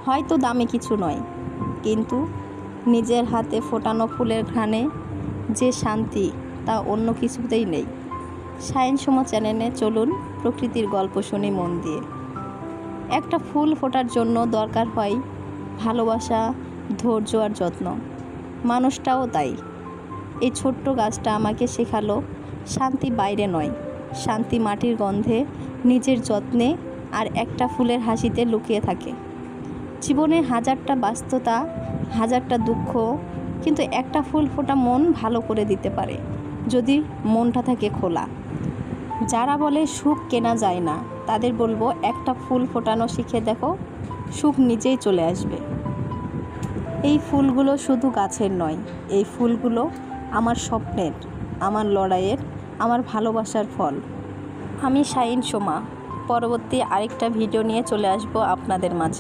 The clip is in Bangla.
হয়তো দামি কিছু নয়, কিন্তু নিজের হাতে ফোটানো ফুলের ঘ্রাণে যে শান্তি তা অন্য কিছুতেই নেই। সায়েন্স সময় চ্যানেলে চলুন প্রকৃতির গল্প শুনি মন দিয়ে। একটা ফুল ফোটার জন্য দরকার হয় ভালোবাসা, ধৈর্য আর যত্ন। মানুষটাও তাই। এই ছোট্ট গাছটা আমাকে শেখালো শান্তি বাইরে নয়, শান্তি মাটির গন্ধে, নিজের যত্নে আর একটা ফুলের হাসিতে লুকিয়ে থাকে। জীবনে হাজারটা ব্যস্ততা, হাজারটা দুঃখ, কিন্তু একটা ফুল ফোটা মন ভালো করে দিতে পারে যদি মনটা থাকে খোলা। যারা বলে সুখ কেনা যায় না, তাদের বলবো একটা ফুল ফোটানো শিখে দেখো, সুখ নিজেই চলে আসবে। এই ফুলগুলো শুধু গাছের নয়, এই ফুলগুলো আমার স্বপ্নের, আমার লড়াইয়ের, আমার ভালোবাসার ফল। আমি শাহিন সোমা। পরবর্তী আরেকটা ভিডিও নিয়ে চলে আসবো আপনাদের মাঝে।